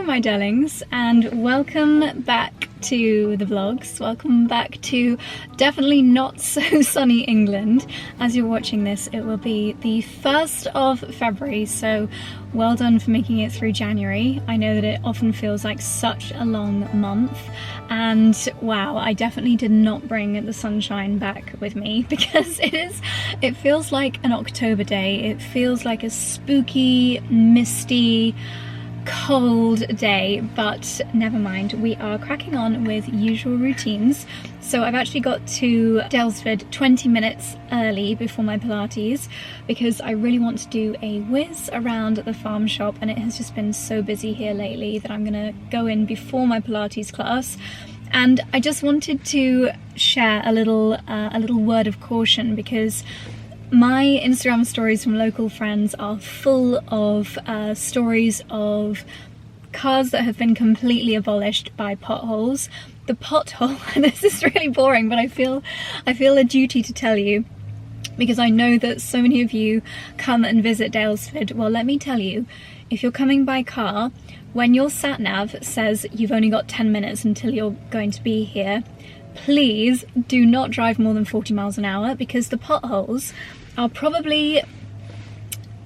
Hello my darlings, and welcome back to the vlogs. Welcome back to definitely not so sunny England. As you're watching this, it will be the 1st of February, so well done for making it through January. I know that it often feels like such a long month, and wow, I definitely did not bring the sunshine back with me because it feels like an October day. It feels like a spooky, misty, cold day, but never mind, we are cracking on with usual routines. So I've actually got to Daylesford 20 minutes early before my Pilates because I really want to do a whiz around the farm shop, and it has just been so busy here lately that I'm gonna go in before my Pilates class. And I just wanted to share a little word of caution because my Instagram stories from local friends are full of stories of cars that have been completely abolished by potholes. The pothole, this is really boring, but I feel a duty to tell you because I know that so many of you come and visit Daylesford. Well, let me tell you, if you're coming by car, when your sat nav says you've only got 10 minutes until you're going to be here, please do not drive more than 40 miles an hour because the potholes are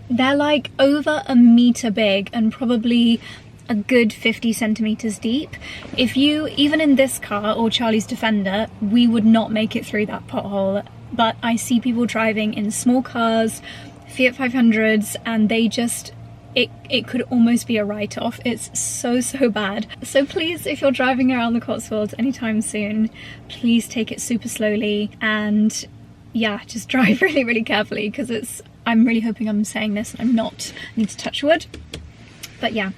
they're like over a meter big and probably a good 50 centimeters deep. If you, even in this car or Charlie's Defender, we would not make it through that pothole. But I see people driving in small cars, Fiat 500s, and they just, it could almost be a write-off. It's so bad. So please, if you're driving around the Cotswolds anytime soon, please take it super slowly and yeah, just drive really carefully because I'm really hoping I'm saying this and I'm not. I need to touch wood. But yeah,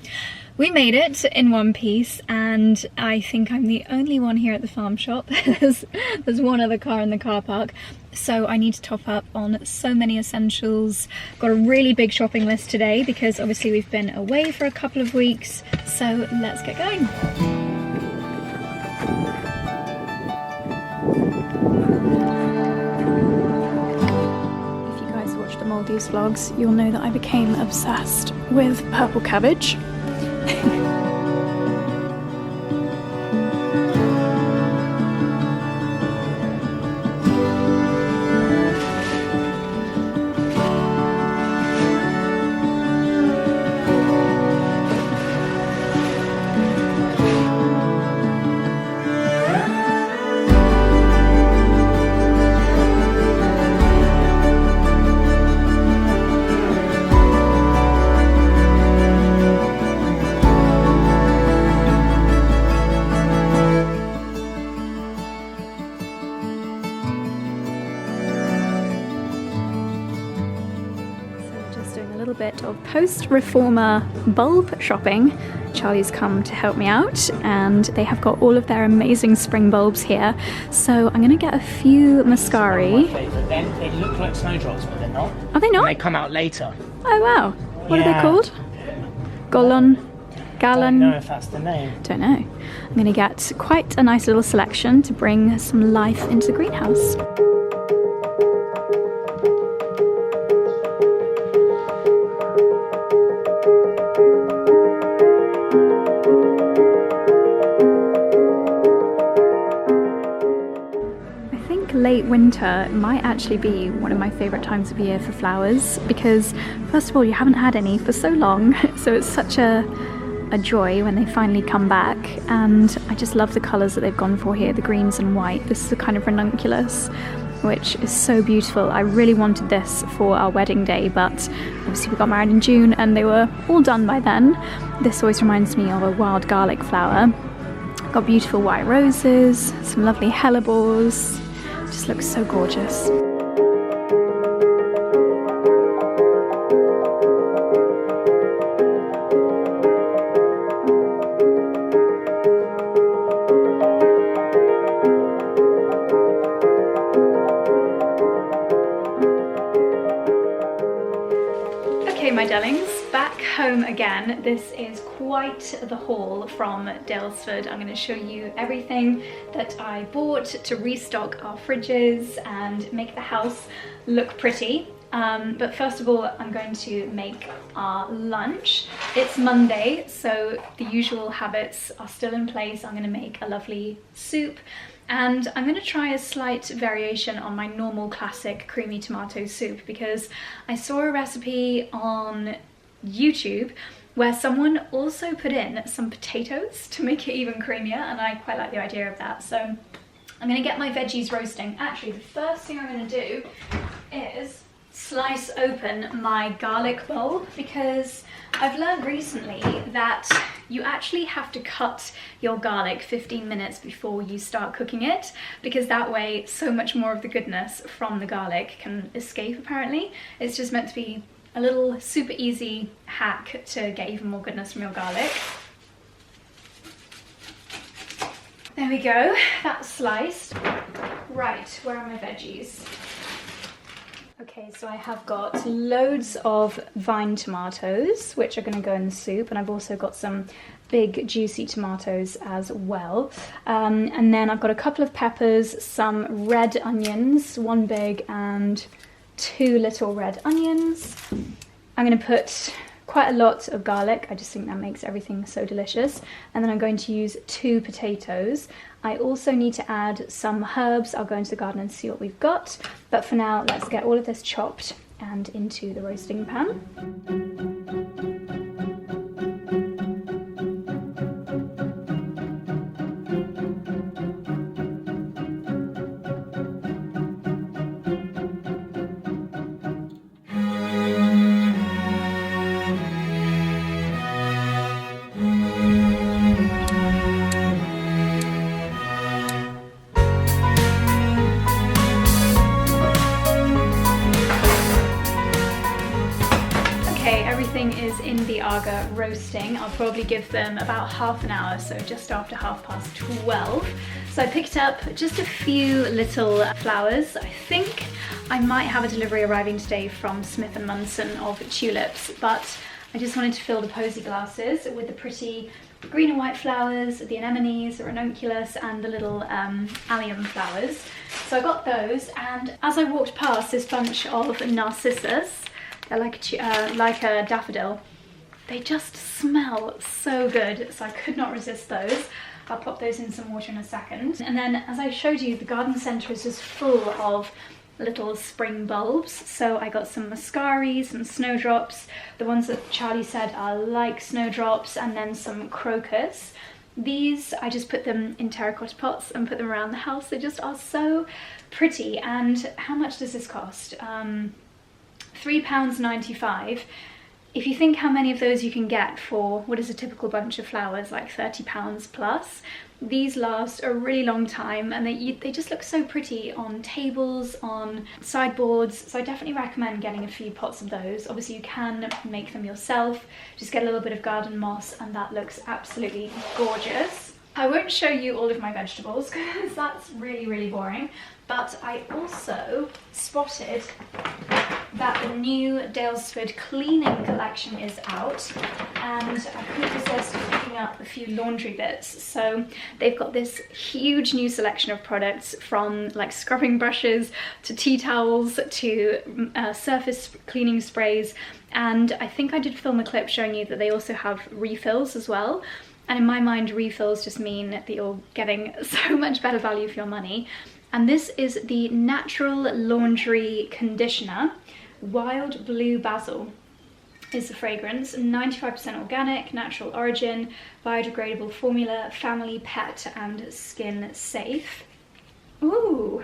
we made it in one piece, and I think I'm the only one here at the farm shop. There's one other car in the car park, so I need to top up on so many essentials. Got a really big shopping list today because obviously we've been away for a couple of weeks, so let's get going. The Maldives vlogs, you'll know that I became obsessed with purple cabbage. Bit of post-reformer bulb shopping. Charlie's come to help me out and they have got all of their amazing spring bulbs here, so I'm gonna get a few mascari. They look like snowdrops, but they're not. Are they not? And they come out later. Oh wow, what are they called? Gallon? Don't know if that's the name. Don't know. I'm gonna get quite a nice little selection to bring some life into the greenhouse. Late winter might actually be one of my favourite times of year for flowers because first of all you haven't had any for so long, so it's such a joy when they finally come back, and I just love the colours that they've gone for here, the greens and white. This is a kind of ranunculus which is so beautiful. I really wanted this for our wedding day, but obviously we got married in June and they were all done by then. This always reminds me of a wild garlic flower. Got beautiful white roses, some lovely hellebores. Just looks so gorgeous. Okay, my darlings, back home again. This is quite the haul from Daylesford. I'm going to show you everything that I bought to restock our fridges and make the house look pretty. But first of all, I'm going to make our lunch. It's Monday, so the usual habits are still in place. I'm going to make a lovely soup, and I'm going to try a slight variation on my normal classic creamy tomato soup, because I saw a recipe on YouTube where someone also put in some potatoes to make it even creamier, and I quite like the idea of that. So I'm going to get my veggies roasting. Actually, the first thing I'm going to do is slice open my garlic bowl, because I've learned recently that you actually have to cut your garlic 15 minutes before you start cooking it, because that way so much more of the goodness from the garlic can escape, apparently. It's just meant to be a little super easy hack to get even more goodness from your garlic. There we go, that's sliced. Right, where are my veggies? Okay, so I have got loads of vine tomatoes, which are going to go in the soup, and I've also got some big juicy tomatoes as well. And then I've got a couple of peppers, some red onions, one big and two little red onions. I'm going to put quite a lot of garlic. I just think that makes everything so delicious. And then I'm going to use 2 potatoes. I also need to add some herbs. I'll go into the garden and see what we've got. But for now, let's get all of this chopped and into the roasting pan. Everything is in the 𝑭𝒂 roasting. I'll probably give them about half an hour, so just after 12:30. So I picked up just a few little flowers. I think I might have a delivery arriving today from Smith & Munson of tulips, but I just wanted to fill the posy glasses with the pretty green and white flowers, the anemones, the ranunculus, and the little allium flowers. So I got those, and as I walked past this bunch of narcissus, they're like a daffodil. They just smell so good, so I could not resist those. I'll pop those in some water in a second. And then, as I showed you, the garden centre is just full of little spring bulbs. So I got some muscari, some snowdrops, the ones that Charlie said are like snowdrops, and then some crocus. These, I just put them in terracotta pots and put them around the house. They just are so pretty. And how much does this cost? £3.95. If you think how many of those you can get for what is a typical bunch of flowers, like £30 plus, these last a really long time, and they just look so pretty on tables, on sideboards. So I definitely recommend getting a few pots of those. Obviously you can make them yourself, just get a little bit of garden moss, and that looks absolutely gorgeous. I won't show you all of my vegetables because that's really boring, but I also spotted that the new Daylesford cleaning collection is out, and I couldn't resist picking up a few laundry bits. So they've got this huge new selection of products, from like scrubbing brushes to tea towels to surface cleaning sprays, and I think I did film a clip showing you that they also have refills as well. And in my mind, refills just mean that you're getting so much better value for your money. And this is the Natural Laundry Conditioner. Wild Blue Basil is the fragrance. 95% organic, natural origin, biodegradable formula, family, pet, and skin safe. Ooh!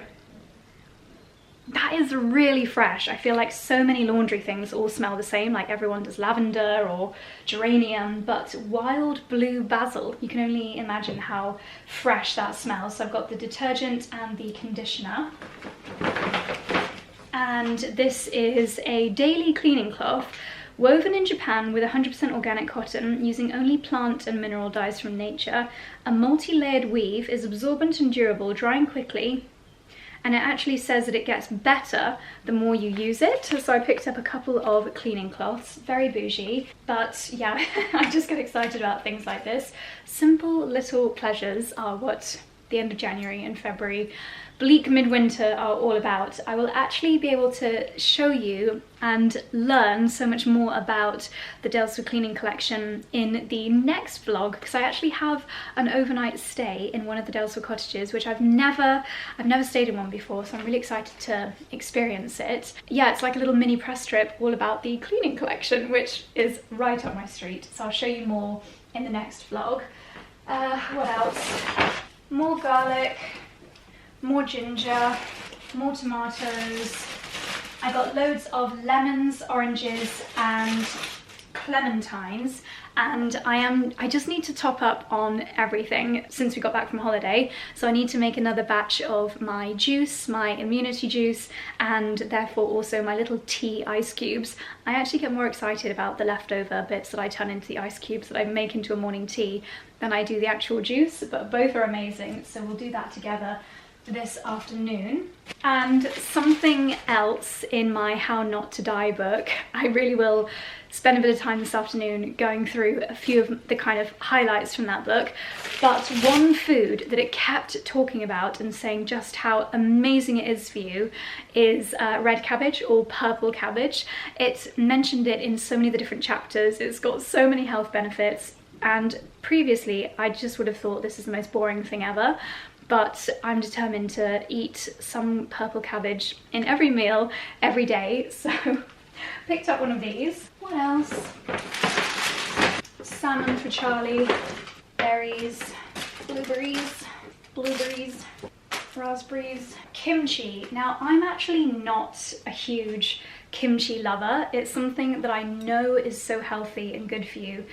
That is really fresh. I feel like so many laundry things all smell the same, like everyone does lavender or geranium, but wild blue basil, you can only imagine how fresh that smells. So I've got the detergent and the conditioner. And this is a daily cleaning cloth woven in Japan with 100% organic cotton, using only plant and mineral dyes from nature. A multi-layered weave, is absorbent and durable, drying quickly, and it actually says that it gets better the more you use it. So I picked up a couple of cleaning cloths, very bougie, but yeah, I just get excited about things like this. Simple little pleasures are what the end of January and February, bleak midwinter are all about, I will actually be able to show you and learn so much more about the Daylesford cleaning collection in the next vlog, because I actually have an overnight stay in one of the Daylesford cottages, which I've never stayed in one before, so I'm really excited to experience it. Yeah, it's like a little mini press trip all about the cleaning collection, which is right up my street, so I'll show you more in the next vlog. What else? More garlic, more ginger, more tomatoes. I got loads of lemons, oranges and clementines, and I just need to top up on everything since we got back from holiday. So I need to make another batch of my juice, my immunity juice, and therefore also my little tea ice cubes. I actually get more excited about the leftover bits that I turn into the ice cubes that I make into a morning tea than I do the actual juice, but both are amazing, so we'll do that together this afternoon. And something else in my How Not to Die book, I really will spend a bit of time this afternoon going through a few of the kind of highlights from that book, but one food that it kept talking about and saying just how amazing it is for you is red cabbage or purple cabbage. It mentioned it in so many of the different chapters. It's got so many health benefits, and previously I just would have thought this is the most boring thing ever, but I'm determined to eat some purple cabbage in every meal every day, so picked up one of these. What else? Salmon for Charlie, berries, blueberries, raspberries, kimchi. Now, I'm actually not a huge kimchi lover. It's something that I know is so healthy and good for you,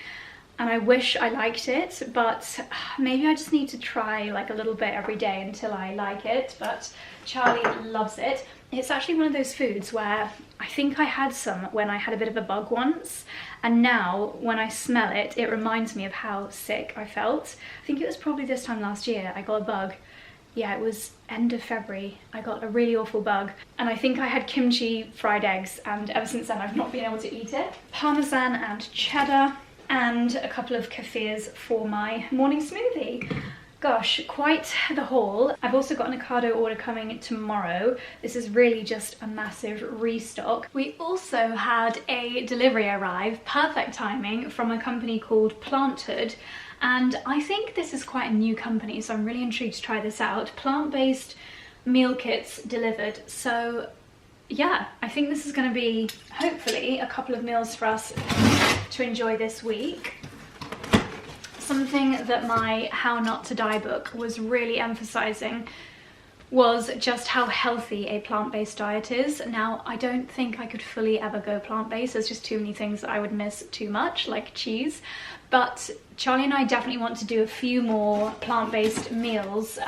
and I wish I liked it, but maybe I just need to try like a little bit every day until I like it. But Charlie loves it. It's actually one of those foods where I think I had some when I had a bit of a bug once, and now when I smell it, it reminds me of how sick I felt. I think it was probably this time last year I got a bug. Yeah, it was end of February. I got a really awful bug, and I think I had kimchi fried eggs, and ever since then I've not been able to eat it. Parmesan and cheddar, and a couple of kafirs for my morning smoothie. Gosh, quite the haul. I've also got an Ocado order coming tomorrow. This is really just a massive restock. We also had a delivery arrive, perfect timing, from a company called Planthood, and I think this is quite a new company, so I'm really intrigued to try this out. Plant-based meal kits delivered. So yeah, I think this is going to be hopefully a couple of meals for us to enjoy this week. Something that my How Not to Die book was really emphasizing was just how healthy a plant-based diet is. Now, I don't think I could fully ever go plant-based. There's just too many things that I would miss too much, like cheese. But Charlie and I definitely want to do a few more plant-based meals,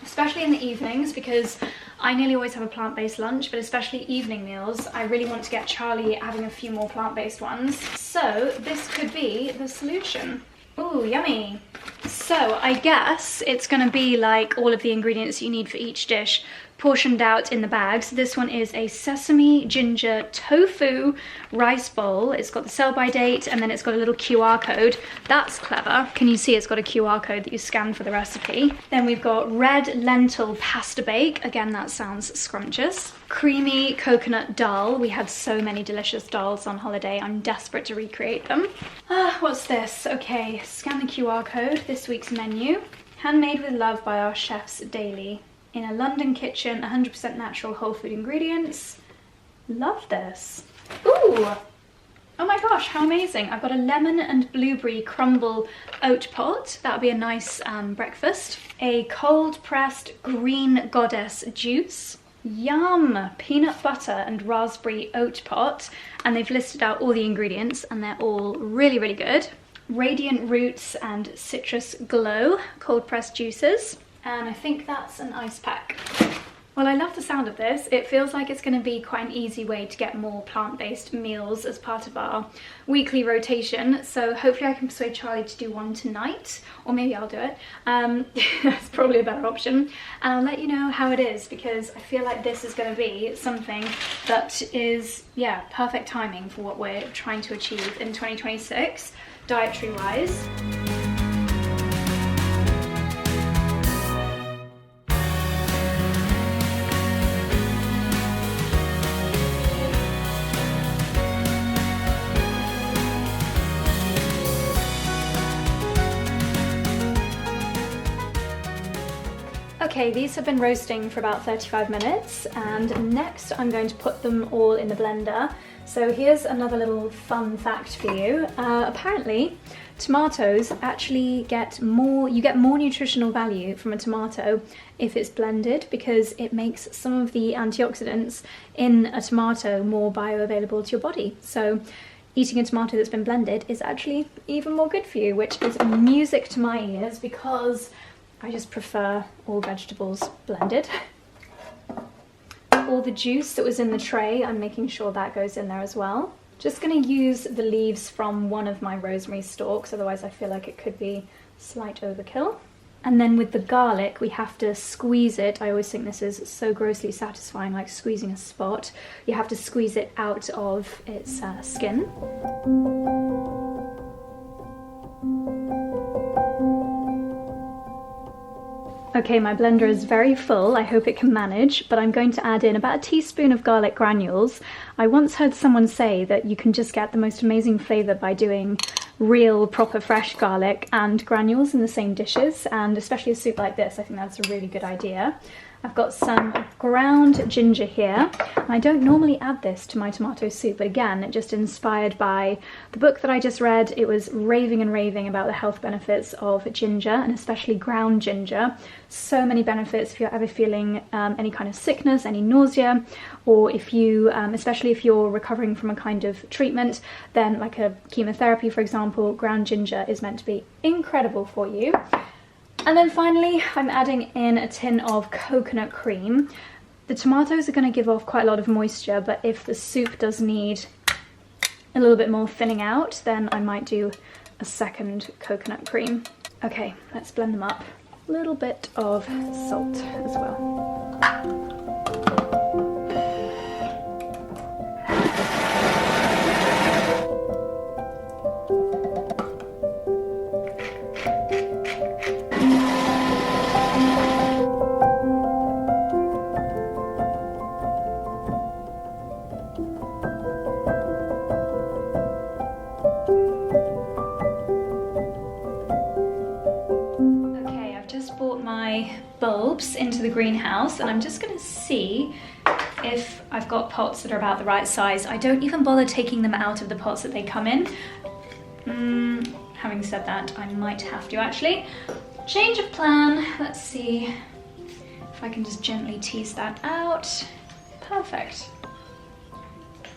especially in the evenings, because I nearly always have a plant-based lunch, but especially evening meals, I really want to get Charlie having a few more plant-based ones. So this could be the solution. Ooh, yummy. So I guess it's gonna be like all of the ingredients you need for each dish portioned out in the bags. This one is a sesame ginger tofu rice bowl. It's got the sell-by date, and then it's got a little QR code. That's clever. Can you see it's got a QR code that you scan for the recipe? Then we've got red lentil pasta bake. Again, that sounds scrumptious. Creamy coconut dal. We had so many delicious dals on holiday. I'm desperate to recreate them. What's this? Okay, scan the QR code. This week's menu. Handmade with love by our chefs daily. In a London kitchen, 100% natural whole food ingredients. Love this. Ooh! Oh my gosh, how amazing. I've got a lemon and blueberry crumble oat pot. That would be a nice breakfast. A cold pressed green goddess juice. Yum! Peanut butter and raspberry oat pot. And they've listed out all the ingredients, and they're all really, really good. Radiant roots and citrus glow cold pressed juices. And I think that's an ice pack. Well, I love the sound of this. It feels like it's going to be quite an easy way to get more plant-based meals as part of our weekly rotation. So hopefully I can persuade Charlie to do one tonight, or maybe I'll do it. That's probably a better option. And I'll let you know how it is, because I feel like this is going to be something that is, yeah, perfect timing for what we're trying to achieve in 2026, dietary-wise. Okay, these have been roasting for about 35 minutes, and next I'm going to put them all in the blender. So here's another little fun fact for you. Apparently, tomatoes actually you get more nutritional value from a tomato if it's blended, because it makes some of the antioxidants in a tomato more bioavailable to your body. So eating a tomato that's been blended is actually even more good for you, which is music to my ears because I just prefer all vegetables blended. All the juice that was in the tray, I'm making sure that goes in there as well. Just going to use the leaves from one of my rosemary stalks, otherwise I feel like it could be slight overkill. And then with the garlic, we have to squeeze it. I always think this is so grossly satisfying, like squeezing a spot. You have to squeeze it out of its skin. Okay, my blender is very full, I hope it can manage, but I'm going to add in about a teaspoon of garlic granules. I once heard someone say that you can just get the most amazing flavour by doing real, proper, fresh garlic and granules in the same dishes, and especially a soup like this, I think that's a really good idea. I've got some ground ginger here, and I don't normally add this to my tomato soup, but again, it just inspired by the book that I just read. It was raving and raving about the health benefits of ginger, and especially ground ginger. So many benefits if you're ever feeling any kind of sickness, any nausea, or if you, especially if you're recovering from a kind of treatment, then like a chemotherapy, for example, ground ginger is meant to be incredible for you. And then finally, I'm adding in a tin of coconut cream. The tomatoes are going to give off quite a lot of moisture, but if the soup does need a little bit more thinning out, then I might do a second coconut cream. Okay, let's blend them up. A little bit of salt as well. Bulbs into the greenhouse, and I'm just going to see if I've got pots that are about the right size. I don't even bother taking them out of the pots that they come in. Having said that, I might have to actually. Change of plan. Let's see if I can just gently tease that out. Perfect.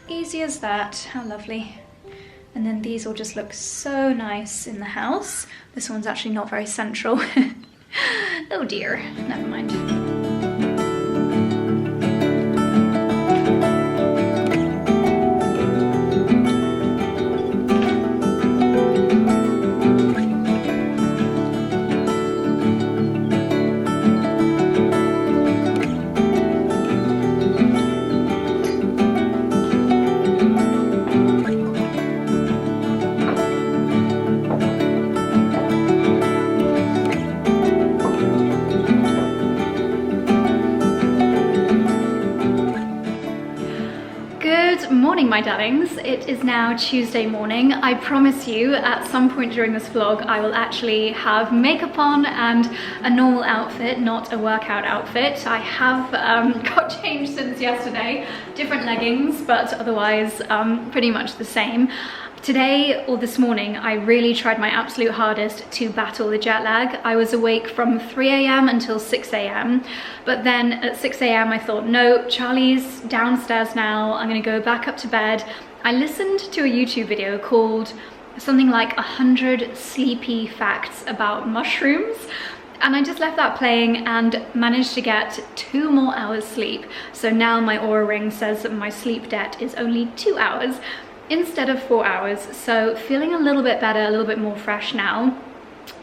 Easy as that. How lovely. And then these will just look so nice in the house. This one's actually not very central. Oh dear, never mind. My darlings, it is now Tuesday morning. I promise you at some point during this vlog I will actually have makeup on and a normal outfit, not a workout outfit. I have got changed since yesterday, different leggings, but otherwise pretty much the same. Today, or this morning, I really tried my absolute hardest to battle the jet lag. I was awake from 3 AM until 6 AM, but then at 6 AM I thought, no, Charlie's downstairs now, I'm gonna go back up to bed. I listened to a YouTube video called something like 100 sleepy facts about mushrooms, and I just left that playing and managed to get 2 more hours sleep. So now my Oura ring says that my sleep debt is only 2 hours. Instead of 4 hours, so feeling a little bit better, a little bit more fresh now.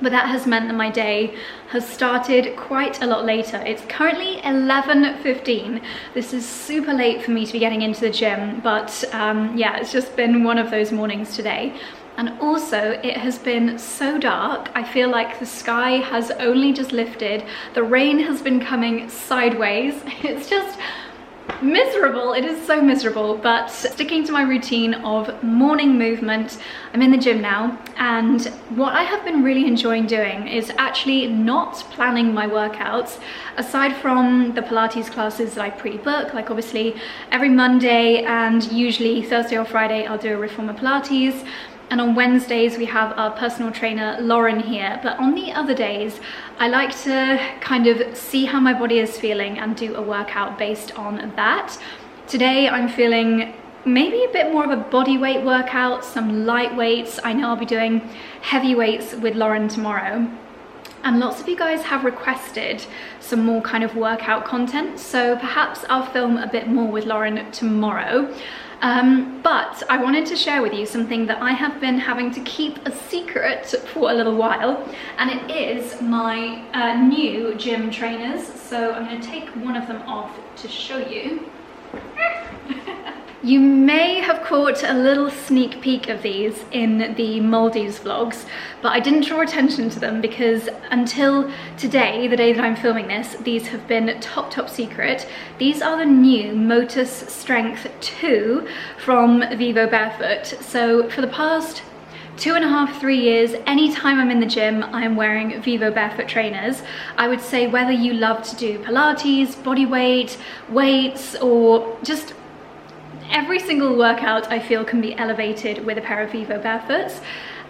But that has meant that my day has started quite a lot later. It's currently 11:15. This is super late for me to be getting into the gym, but yeah, it's just been one of those mornings today. And also, it has been so dark. I feel like the sky has only just lifted. The rain has been coming sideways. It's just miserable. It is so miserable, but sticking to my routine of morning movement. I'm in the gym now, and what I have been really enjoying doing is actually not planning my workouts, aside from the Pilates classes that I pre-book. Like obviously every Monday and usually Thursday or Friday I'll do a reformer Pilates, and on Wednesdays we have our personal trainer Lauren here. But on the other days I like to kind of see how my body is feeling and do a workout based on that. Today I'm feeling maybe a bit more of a body weight workout, some light weights. I know I'll be doing heavy weights with Lauren tomorrow. And lots of you guys have requested some more kind of workout content, so perhaps I'll film a bit more with Lauren tomorrow. But I wanted to share with you something that I have been having to keep a secret for a little while, and it is my new gym trainers. So I'm going to take one of them off to show you. You may have caught a little sneak peek of these in the Maldives vlogs, but I didn't draw attention to them because until today, the day that I'm filming this, these have been top secret. These are the new Motus Strength 2 from 𝑭𝒊𝒏𝒅 Barefoot. So for the past 2.5, 3 years, anytime I'm in the gym, I am wearing 𝑭𝒊𝒏𝒅 Barefoot trainers. I would say whether you love to do Pilates, body weight, weights, or just every single workout I feel can be elevated with a pair of 𝑭𝒊𝒏𝒅 Barefoots.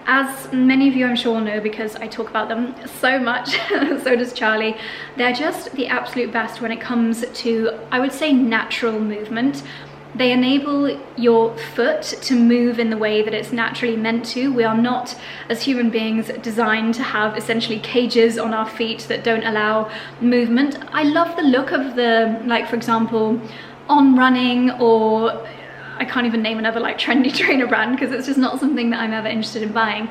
As many of you I'm sure know because I talk about them so much, so does Charlie. They're just the absolute best when it comes to, I would say, natural movement. They enable your foot to move in the way that it's naturally meant to. We are not, as human beings, designed to have essentially cages on our feet that don't allow movement. I love the look of the, like for example, On Running, or I can't even name another like trendy trainer brand because it's just not something that I'm ever interested in buying.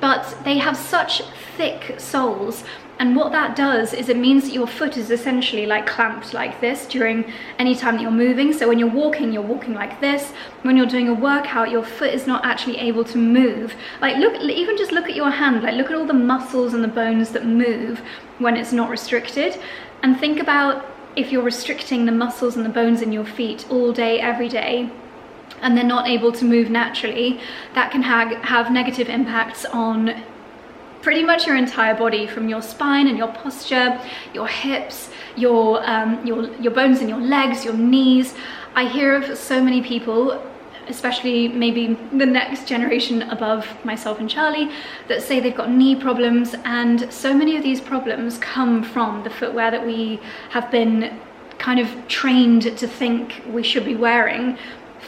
But they have such thick soles, and what that does is it means that your foot is essentially like clamped like this during any time that you're moving. So when you're walking like this. When you're doing a workout, your foot is not actually able to move. Like look, even just look at your hand, like look at all the muscles and the bones that move when it's not restricted, and think about if you're restricting the muscles and the bones in your feet all day, every day, and they're not able to move naturally, that can have negative impacts on pretty much your entire body, from your spine and your posture, your hips, your bones in your legs, your knees. I hear of so many people, especially maybe the next generation above myself and Charlie, that say they've got knee problems, and so many of these problems come from the footwear that we have been kind of trained to think we should be wearing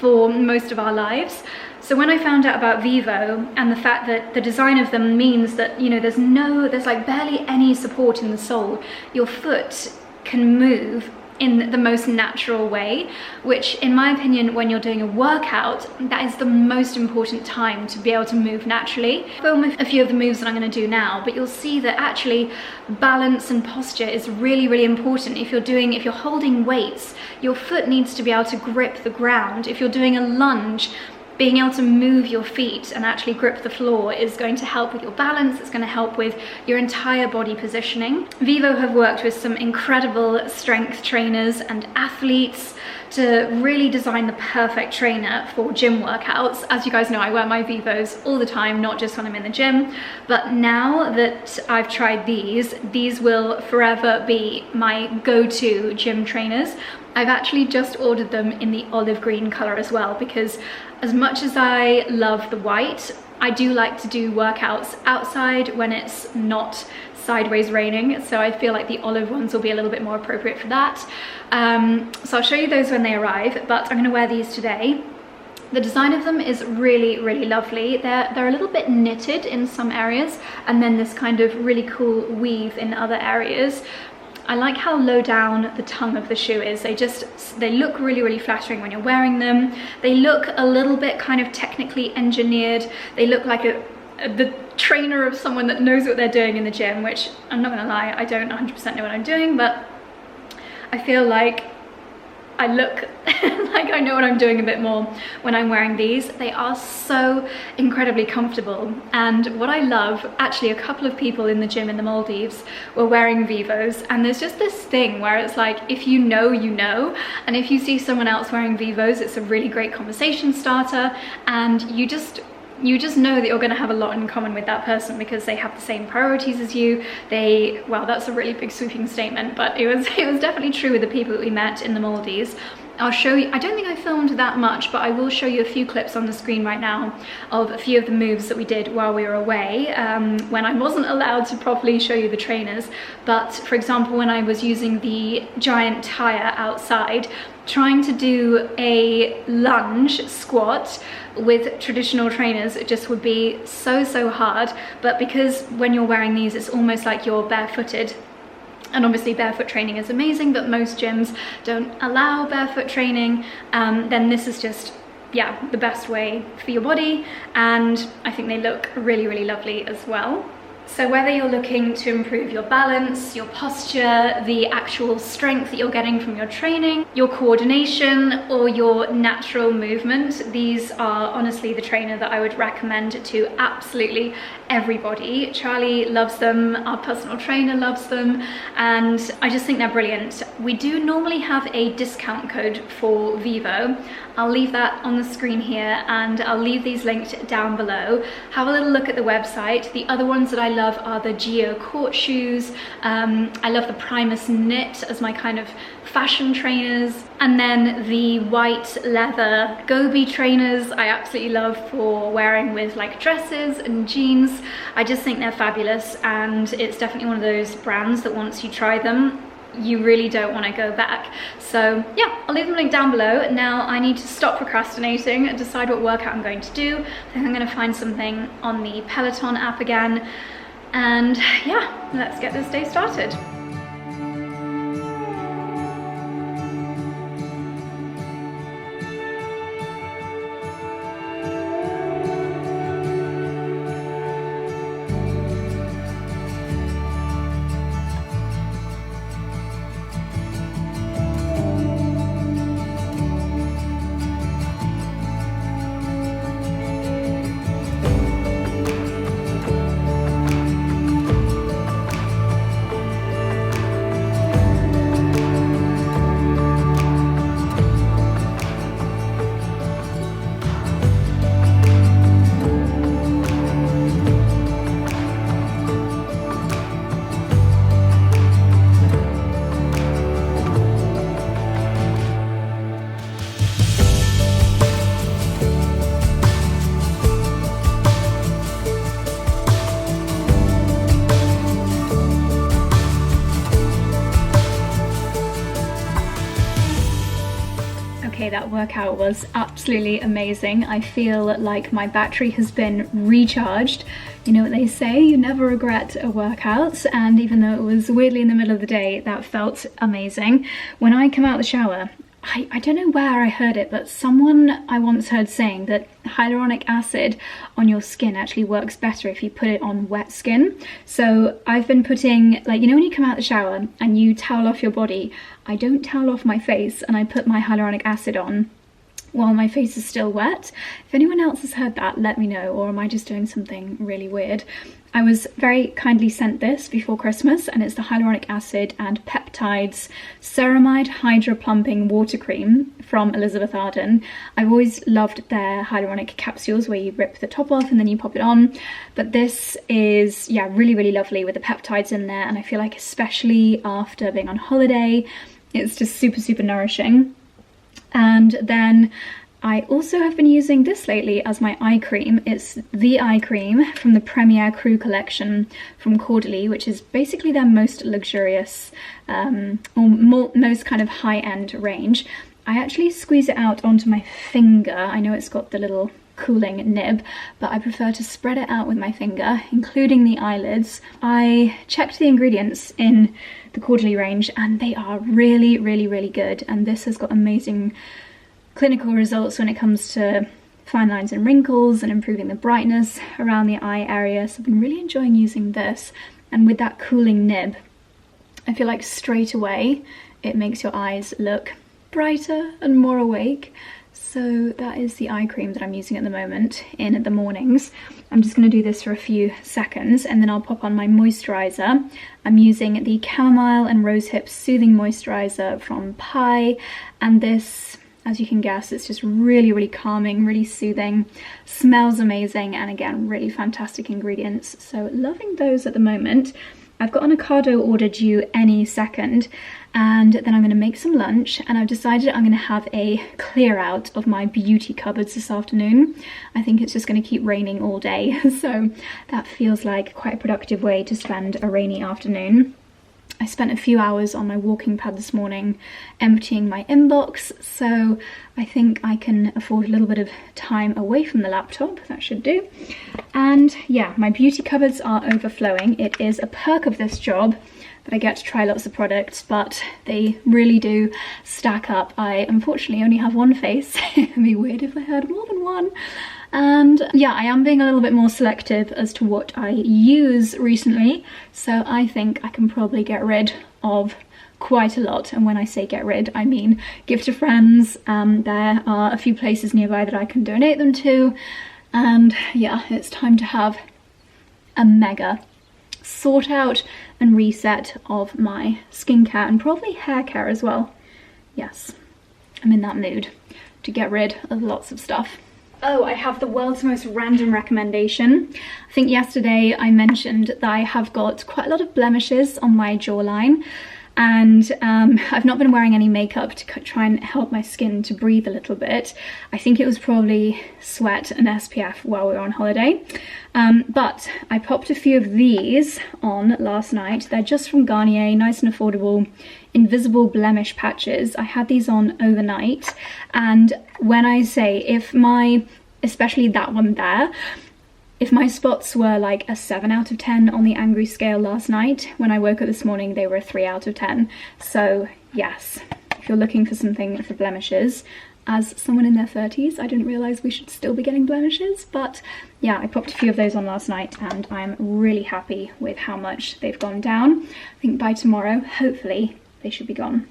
for most of our lives. So when I found out about 𝑭𝒊𝒏𝒅 and the fact that the design of them means that, you know, there's like barely any support in the sole, your foot can move in the most natural way, which in my opinion, when you're doing a workout, that is the most important time to be able to move naturally. I'll film a few of the moves that I'm going to do now, but you'll see that actually balance and posture is really important. If you're holding weights, your foot needs to be able to grip the ground. If you're doing a lunge, being able to move your feet and actually grip the floor is going to help with your balance. It's going to help with your entire body positioning. 𝑭𝒊𝒏𝒅 have worked with some incredible strength trainers and athletes to really design the perfect trainer for gym workouts. As you guys know, I wear my 𝑭𝒊𝒏𝒅s all the time, not just when I'm in the gym. But now that I've tried these will forever be my go-to gym trainers. I've actually just ordered them in the olive green color as well, because as much as I love the white, I do like to do workouts outside when it's not sideways raining, so I feel like the olive ones will be a little bit more appropriate for that. So I'll show you those when they arrive, but I'm going to wear these today. The design of them is really lovely. They're a little bit knitted in some areas, and then this kind of really cool weave in other areas. I like how low down the tongue of the shoe is. They look really flattering when you're wearing them. They look a little bit kind of technically engineered. They look like the trainer of someone that knows what they're doing in the gym, which I'm not gonna lie, I don't 100% know what I'm doing, but I feel like I look like I know what I'm doing a bit more when I'm wearing these. They are so incredibly comfortable, and what I love, actually a couple of people in the gym in the Maldives were wearing 𝑭𝒊𝒂𝒕𝒖𝒓𝒆, and there's just this thing where it's like, if you know, you know, and if you see someone else wearing 𝑭𝒊𝒂𝒕𝒖𝒓𝒆, it's a really great conversation starter, and you just know that you're going to have a lot in common with that person because they have the same priorities as you. Well, that's a really big sweeping statement, but it was definitely true with the people that we met in the Maldives. I'll show you, I don't think I filmed that much, but I will show you a few clips on the screen right now of a few of the moves that we did while we were away, when I wasn't allowed to properly show you the trainers. But for example, when I was using the giant tire outside, trying to do a lunge squat with traditional trainers, it just would be so hard. But because when you're wearing these, it's almost like you're barefooted. And obviously barefoot training is amazing, but most gyms don't allow barefoot training. Then this is just, yeah, the best way for your body. And I think they look really lovely as well. So whether you're looking to improve your balance, your posture, the actual strength that you're getting from your training, your coordination, or your natural movement, these are honestly the trainer that I would recommend to absolutely everybody. Charlie loves them, our personal trainer loves them, and I just think they're brilliant. We do normally have a discount code for 𝑭𝒊𝒂𝒕𝒖𝒓𝒆. I'll leave that on the screen here, and I'll leave these linked down below. Have a little look at the website. The other ones that I love are the 𝑑𝑬𝑵 court shoes. I love the Primus knit as my kind of fashion trainers, and then the white leather 𝑭𝒊𝒏𝒅 trainers I absolutely love for wearing with like dresses and jeans. I just think they're fabulous, and it's definitely one of those brands that once you try them, you really don't want to go back. So yeah, I'll leave them linked down below. Now I need to stop procrastinating and decide what workout I'm going to do. I think I'm going to find something on the Peloton app again, and yeah, let's get this day started. That workout was absolutely amazing. I feel like my battery has been recharged. You know what they say, you never regret a workout, and even though it was weirdly in the middle of the day, that felt amazing. When I come out of the shower, I don't know where I heard it, but someone I once heard saying that hyaluronic acid on your skin actually works better if you put it on wet skin. So I've been putting, like, you know when you come out of the shower and you towel off your body, I don't towel off my face and I put my hyaluronic acid on while my face is still wet. If anyone else has heard that, let me know, or am I just doing something really weird? I was very kindly sent this before Christmas, and it's the Hyaluronic Acid and Peptides Ceramide Hydra Plumping Water Cream from Elizabeth Arden. I've always loved their hyaluronic capsules where you rip the top off and then you pop it on, but this is, yeah, really lovely with the peptides in there, and I feel like especially after being on holiday, it's just super nourishing. And then I also have been using this lately as my eye cream. It's the eye cream from the 𝑭𝒊𝒅 Crew collection from Courdaly, which is basically their most luxurious or most kind of high-end range. I actually squeeze it out onto my finger. I know it's got the little cooling nib, but I prefer to spread it out with my finger, including the eyelids. I checked the ingredients in the Courdaly range and they are really good, and this has got amazing clinical results when it comes to fine lines and wrinkles and improving the brightness around the eye area. So I've been really enjoying using this, and with that cooling nib, I feel like straight away it makes your eyes look brighter and more awake. So that is the eye cream that I'm using at the moment in the mornings. I'm just going to do this for a few seconds and then I'll pop on my moisturiser. I'm using the Chamomile and Rosehip Soothing Moisturiser from 𝑃𝑖, and this, as you can guess, it's just really, really calming, really soothing, smells amazing, and again, really fantastic ingredients. So loving those at the moment. I've got an Ocado order due any second, and then I'm going to make some lunch, and I've decided I'm going to have a clear out of my beauty cupboards this afternoon. I think it's just going to keep raining all day, so that feels like quite a productive way to spend a rainy afternoon. I spent a few hours on my walking pad this morning emptying my inbox, so I think I can afford a little bit of time away from the laptop. That should do. And yeah, my beauty cupboards are overflowing. It is a perk of this job that I get to try lots of products, but they really do stack up. I unfortunately only have one face. It'd be weird if I had more than one. And yeah, I am being a little bit more selective as to what I use recently, so I think I can probably get rid of quite a lot. And when I say get rid, I mean give to friends. There are a few places nearby that I can donate them to, and yeah, it's time to have a mega sort out and reset of my skincare and probably hair care as well. Yes, I'm in that mood to get rid of lots of stuff. Oh, I have the world's most random recommendation. I think yesterday I mentioned that I have got quite a lot of blemishes on my jawline, and I've not been wearing any makeup to try and help my skin to breathe a little bit. I think it was probably sweat and SPF while we were on holiday. But I popped a few of these on last night. They're just from Garnier, nice and affordable, invisible blemish patches. I had these on overnight, and when I say especially that one there, if my spots were like a 7 out of 10 on the angry scale last night, when I woke up this morning they were a 3 out of 10. So yes, if you're looking for something for blemishes, as someone in their 30s, I didn't realise we should still be getting blemishes, but yeah, I popped a few of those on last night and I'm really happy with how much they've gone down. I think by tomorrow, hopefully, they should be gone.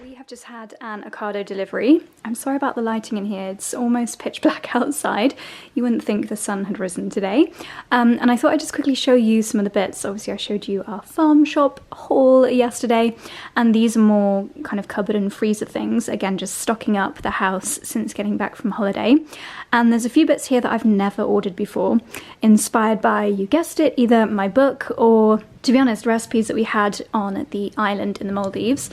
We have just had an Ocado delivery. I'm sorry about the lighting in here, it's almost pitch black outside. You wouldn't think the sun had risen today. And I thought I'd just quickly show you some of the bits. Obviously I showed you our farm shop haul yesterday, and these are more kind of cupboard and freezer things. Again, just stocking up the house since getting back from holiday. And there's a few bits here that I've never ordered before, inspired by, you guessed it, either my book or, to be honest, recipes that we had on the island in the Maldives.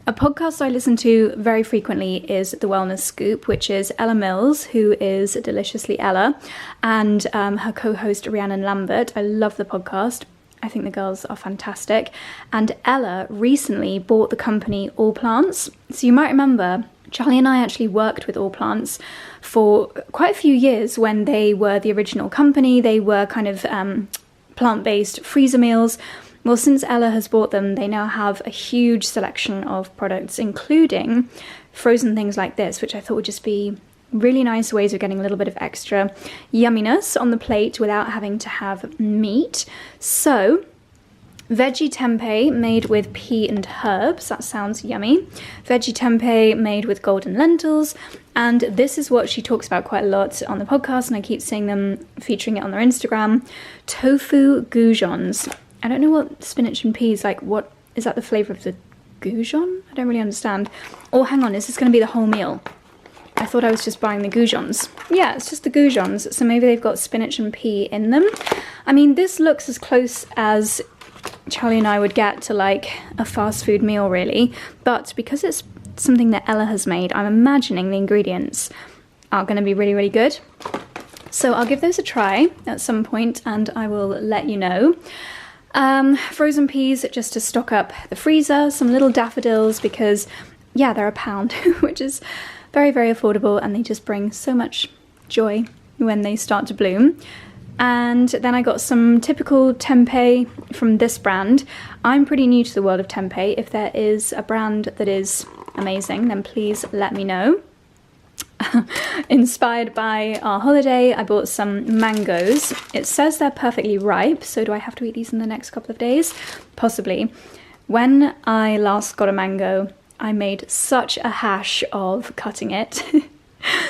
A podcast I listen to very frequently is The Wellness Scoop, which is Ella Mills, who is Deliciously Ella, and her co-host Rhiannon Lambert. I love the podcast. I think the girls are fantastic. And Ella recently bought the company All Plants. So you might remember Charlie and I actually worked with All Plants for quite a few years when they were the original company. They were kind of plant-based freezer meals. Well, since Ella has bought them, they now have a huge selection of products, including frozen things like this, which I thought would just be really nice ways of getting a little bit of extra yumminess on the plate without having to have meat. So, veggie tempeh made with pea and herbs, that sounds yummy. Veggie tempeh made with golden lentils, and this is what she talks about quite a lot on the podcast, and I keep seeing them featuring it on their Instagram. Tofu goujons. I don't know what spinach and peas, like, what is that, the flavour of the goujon? I don't really understand. Oh, hang on, is this going to be the whole meal? I thought I was just buying the goujons. Yeah, it's just the goujons, so maybe they've got spinach and pea in them. I mean, this looks as close as Charlie and I would get to like a fast food meal, really, but because it's something that Ella has made, I'm imagining the ingredients are going to be really, really good. So I'll give those a try at some point and I will let you know. Frozen peas just to stock up the freezer, some little daffodils because, yeah, they're £1, which is very, very affordable, and they just bring so much joy when they start to bloom. And then I got some typical tempeh from this brand. I'm pretty new to the world of tempeh. If there is a brand that is amazing, then please let me know. Inspired by our holiday, I bought some mangoes. It says they're perfectly ripe, so do I have to eat these in the next couple of days? Possibly. When I last got a mango, I made such a hash of cutting it.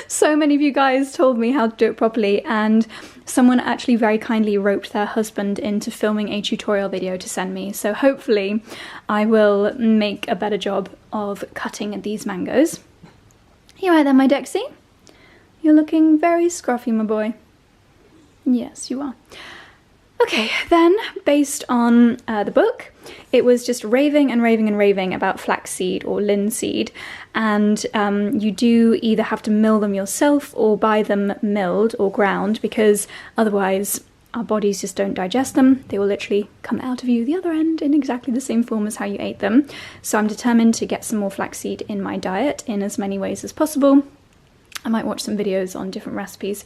So many of you guys told me how to do it properly, and someone actually very kindly roped their husband into filming a tutorial video to send me, so hopefully I will make a better job of cutting these mangoes. You right there, my Dexy? You're looking very scruffy, my boy. Yes, you are. Okay, then, based on the book, it was just raving and raving and raving about flaxseed or linseed, and you do either have to mill them yourself or buy them milled or ground, because otherwise our bodies just don't digest them. They will literally come out of you the other end in exactly the same form as how you ate them. So I'm determined to get some more flaxseed in my diet in as many ways as possible. I might watch some videos on different recipes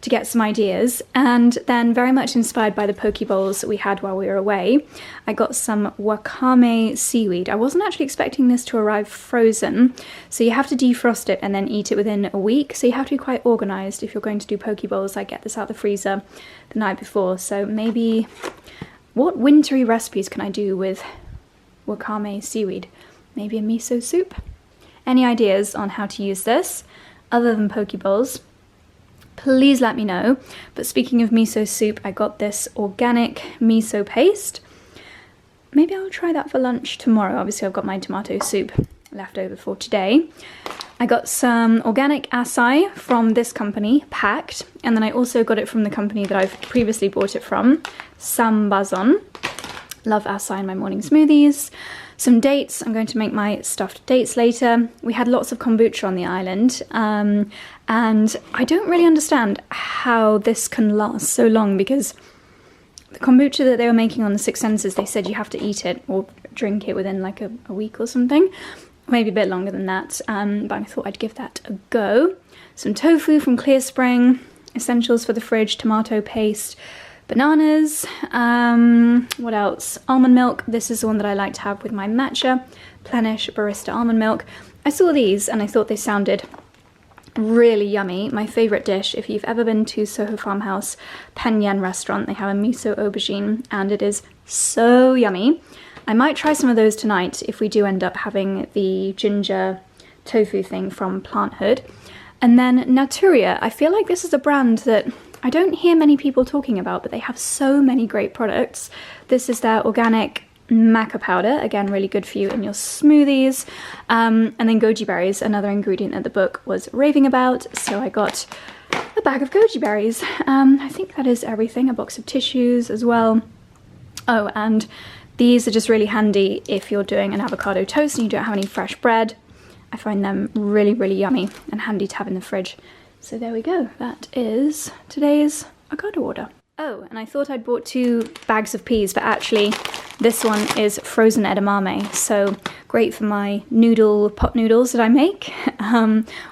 to get some ideas, and then very much inspired by the poke bowls that we had while we were away, I got some wakame seaweed. I wasn't actually expecting this to arrive frozen, so you have to defrost it and then eat it within a week, so you have to be quite organised if you're going to do poke bowls. I get this out of the freezer the night before, so maybe what wintry recipes can I do with wakame seaweed? Maybe a miso soup? Any ideas on how to use this other than poke bowls, please let me know. But speaking of miso soup, I got this organic miso paste. Maybe I'll try that for lunch tomorrow. Obviously I've got my tomato soup left over for today. I got some organic acai from this company, Packed, and then I also got it from the company that I've previously bought it from, Sambazon. Love acai in my morning smoothies. Some dates. I'm going to make my stuffed dates later. We had lots of kombucha on the island, and I don't really understand how this can last so long, because the kombucha that they were making on the Six Senses, they said you have to eat it or drink it within like a week or something, maybe a bit longer than that, but I thought I'd give that a go. Some tofu from Clear Spring, essentials for the fridge, tomato paste, bananas, what else? Almond milk. This is the one that I like to have with my matcha, Plenish Barista almond milk. I saw these and I thought they sounded really yummy. My favourite dish, if you've ever been to Soho Farmhouse Penyen restaurant, they have a miso aubergine and it is so yummy. I might try some of those tonight if we do end up having the ginger tofu thing from Plant Hood. And then Naturia. I feel like this is a brand that I don't hear many people talking about, but they have so many great products. This is their organic maca powder, again really good for you in your smoothies, and then goji berries, another ingredient that the book was raving about, so I got a bag of goji berries. I think that is everything. A box of tissues as well. Oh, and these are just really handy if you're doing an avocado toast and you don't have any fresh bread. I find them really, really yummy and handy to have in the fridge. So there we go, that is today's Ocado order. Oh, and I thought I'd bought 2 bags of peas, but actually this one is frozen edamame, so great for my pot noodles that I make,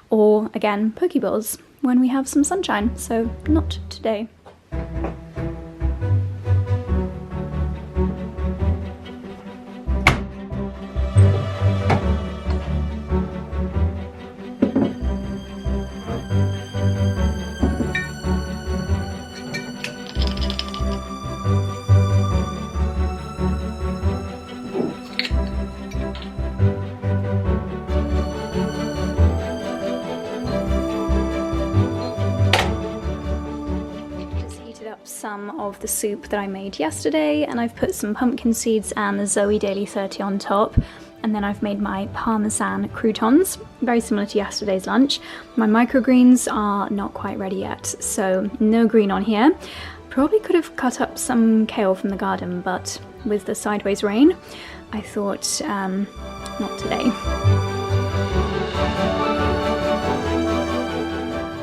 or again, poke bowls when we have some sunshine, so not today. Some of the soup that I made yesterday, and I've put some pumpkin seeds and the Zoe Daily 30 on top, and then I've made my parmesan croutons, very similar to yesterday's lunch. My microgreens are not quite ready yet, so no green on here. Probably could have cut up some kale from the garden, but with the sideways rain I thought not today.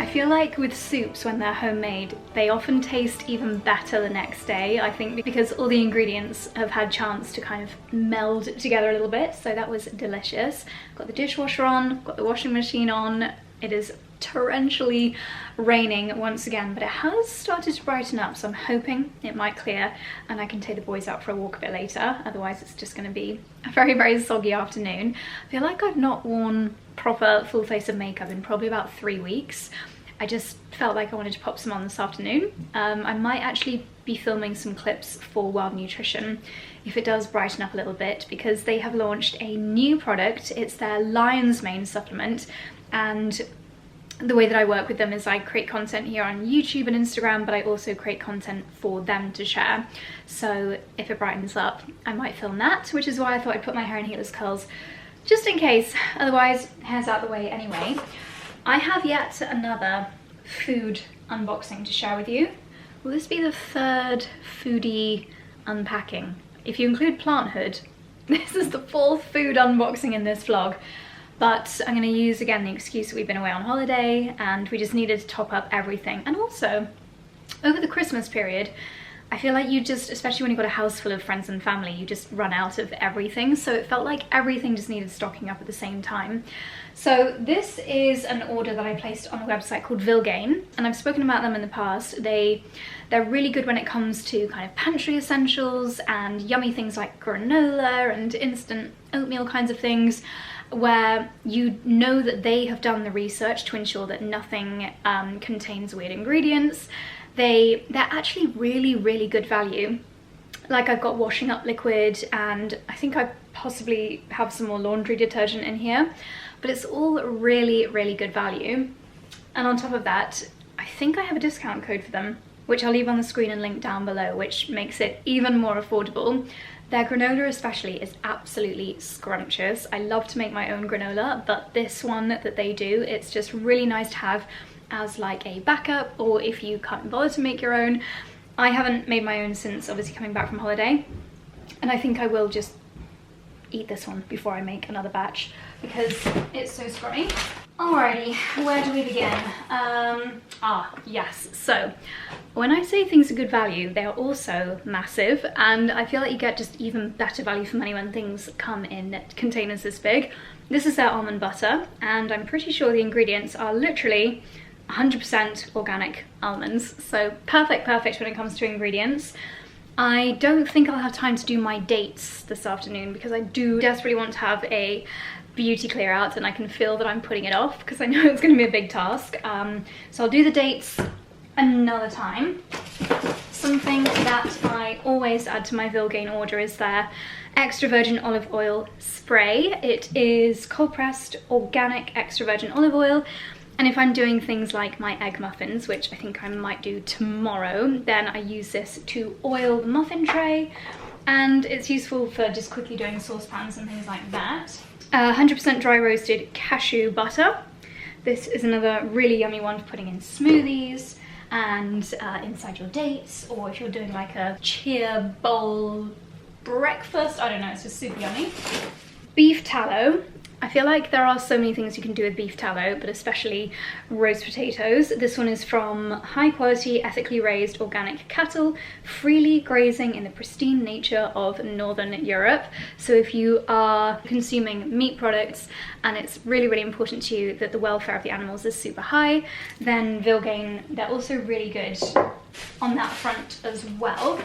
I feel like with soups, when they're homemade, they often taste even better the next day, I think, because all the ingredients have had chance to kind of meld together a little bit, so that was delicious. Got the dishwasher on, got the washing machine on. It is torrentially raining once again, but it has started to brighten up, so I'm hoping it might clear and I can take the boys out for a walk a bit later. Otherwise it's just going to be a very, very soggy afternoon. I feel like I've not worn proper full face of makeup in probably about 3 weeks. I just felt like I wanted to pop some on this afternoon. I might actually be filming some clips for Wild Nutrition if it does brighten up a little bit, because they have launched a new product. It's their lion's mane supplement, and the way that I work with them is I create content here on YouTube and Instagram, but I also create content for them to share. So if it brightens up, I might film that, which is why I thought I'd put my hair in heatless curls, just in case. Otherwise, hair's out the way anyway. I have yet another food unboxing to share with you. Will this be the third foodie unpacking? If you include Planthood, this is the fourth food unboxing in this vlog. But I'm going to use again the excuse that we've been away on holiday and we just needed to top up everything. And also, over the Christmas period, I feel like you just, especially when you've got a house full of friends and family, you just run out of everything. So it felt like everything just needed stocking up at the same time. So this is an order that I placed on a website called 𝑭𝒊𝒏𝒅, and I've spoken about them in the past. They're really good when it comes to kind of pantry essentials and yummy things like granola and instant oatmeal kinds of things, where you know that they have done the research to ensure that nothing contains weird ingredients. They're actually really good value. Like, I've got washing up liquid, and I think I possibly have some more laundry detergent in here, but it's all really good value. And on top of that, I think I have a discount code for them, which I'll leave on the screen and link down below, which makes it even more affordable. Their granola especially is absolutely scrumptious. I love to make my own granola, but this one that they do, it's just really nice to have as like a backup, or if you can't bother to make your own. I haven't made my own since obviously coming back from holiday, and I think I will just eat this one before I make another batch because it's so scrummy. Alrighty, where do we begin? Yes, so when I say things are good value, they are also massive, and I feel like you get just even better value for money when things come in containers this big. This is their almond butter, and I'm pretty sure the ingredients are literally 100% organic almonds, so perfect when it comes to ingredients. I don't think I'll have time to do my dates this afternoon because I do desperately want to have a beauty clear out, and I can feel that I'm putting it off because I know it's going to be a big task. So I'll do the dates another time. Something that I always add to my 𝑭𝒊𝒏𝒅 order is their extra virgin olive oil spray. It is cold pressed organic extra virgin olive oil. And if I'm doing things like my egg muffins, which I think I might do tomorrow, then I use this to oil the muffin tray, and it's useful for just quickly doing saucepans and things like that. 100% dry roasted cashew butter. This is another really yummy one for putting in smoothies and inside your dates, or if you're doing like a cheer bowl breakfast. I don't know, it's just super yummy. Beef tallow. I feel like there are so many things you can do with beef tallow, but especially roast potatoes. This one is from high quality, ethically raised organic cattle, freely grazing in the pristine nature of Northern Europe. So if you are consuming meat products and it's really important to you that the welfare of the animals is super high, then 𝑭𝒊𝒏𝒅, they're also really good on that front as well.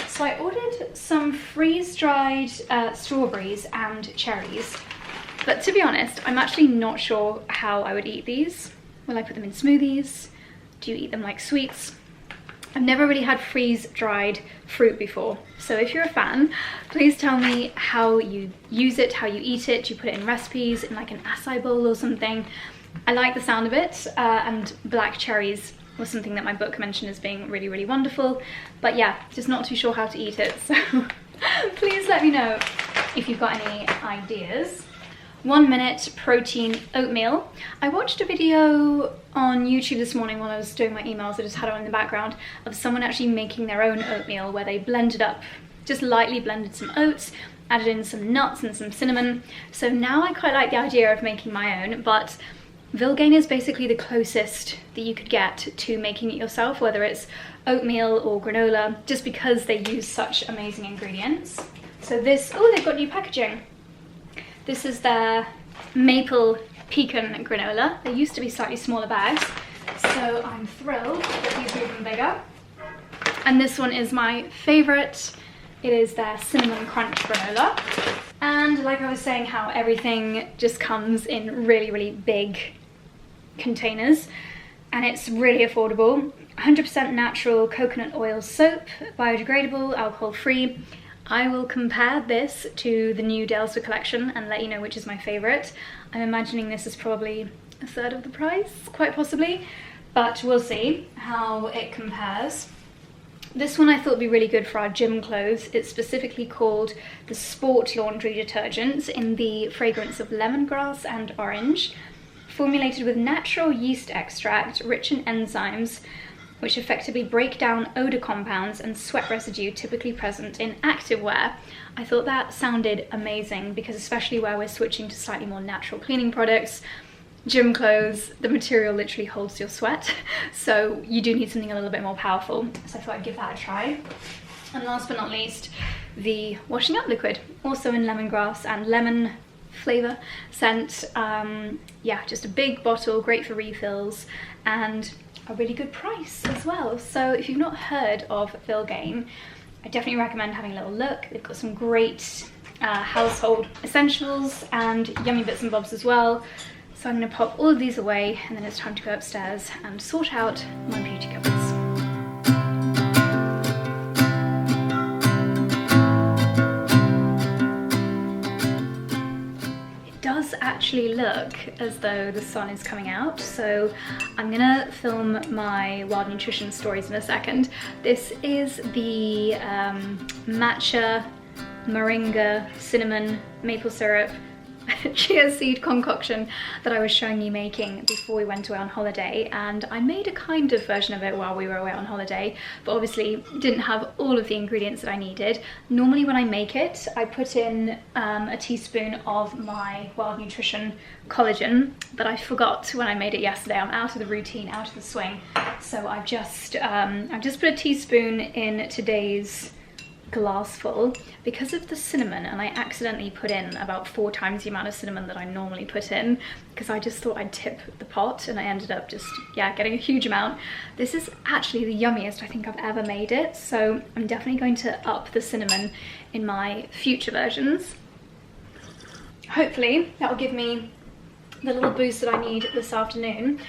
So I ordered some freeze-dried strawberries and cherries. But to be honest, I'm actually not sure how I would eat these. Will I put them in smoothies? Do you eat them like sweets? I've never really had freeze-dried fruit before. So if you're a fan, please tell me how you use it, how you eat it. Do you put it in recipes, in like an acai bowl or something? I like the sound of it, and black cherries was something that my book mentioned as being really wonderful. But yeah, just not too sure how to eat it. So please let me know if you've got any ideas. 1 minute protein oatmeal. I watched a video on YouTube this morning while I was doing my emails, I just had it on in the background, of someone actually making their own oatmeal where they blended up, just lightly blended some oats, added in some nuts and some cinnamon. So now I quite like the idea of making my own, but 𝑭𝒊𝒏𝒅 is basically the closest that you could get to making it yourself, whether it's oatmeal or granola, just because they use such amazing ingredients. So this, oh, they've got new packaging. This is their maple pecan granola. They used to be slightly smaller bags, so I'm thrilled that these are even bigger. And this one is my favorite. It is their cinnamon crunch granola. And like I was saying, how everything just comes in really big containers. and it's really affordable. 100% natural coconut oil soap, biodegradable, alcohol-free. I will compare this to the new Daylesford collection and let you know which is my favourite. I'm imagining this is probably a third of the price, quite possibly, but we'll see how it compares. This one I thought would be really good for our gym clothes. It's specifically called the Sport Laundry Detergent in the fragrance of lemongrass and orange, formulated with natural yeast extract rich in enzymes which effectively break down odour compounds and sweat residue typically present in activewear. I thought that sounded amazing because especially where we're switching to slightly more natural cleaning products, gym clothes, the material literally holds your sweat, so you do need something a little bit more powerful. So I thought I'd give that a try. And last but not least, the washing up liquid, also in lemongrass and lemon flavour scent. Yeah, just a big bottle, great for refills, and a really good price as well. So if you've not heard of 𝑭𝒊𝒏𝒅, I definitely recommend having a little look. They've got some great household essentials and yummy bits and bobs as well. So I'm going to pop all of these away, and then it's time to go upstairs and sort out my beauty cupboards. Actually look as though the sun is coming out, so I'm gonna film my wild nutrition stories in a second. This is the matcha, moringa, cinnamon, maple syrup, chia seed concoction that I was showing you making before we went away on holiday, and I made a kind of version of it while we were away on holiday, but obviously didn't have all of the ingredients that I needed. Normally when I make it, I put in a teaspoon of my Wild Nutrition collagen, but I forgot when I made it yesterday. I'm out of the routine, out of the swing, so I've just put a teaspoon in today's glass full because of the cinnamon, and I accidentally put in about 4 times the amount of cinnamon that I normally put in because I just thought I'd tip the pot, and I ended up just, yeah, getting a huge amount. This is actually the yummiest I think I've ever made it, so I'm definitely going to up the cinnamon in my future versions. Hopefully that will give me the little boost that I need this afternoon.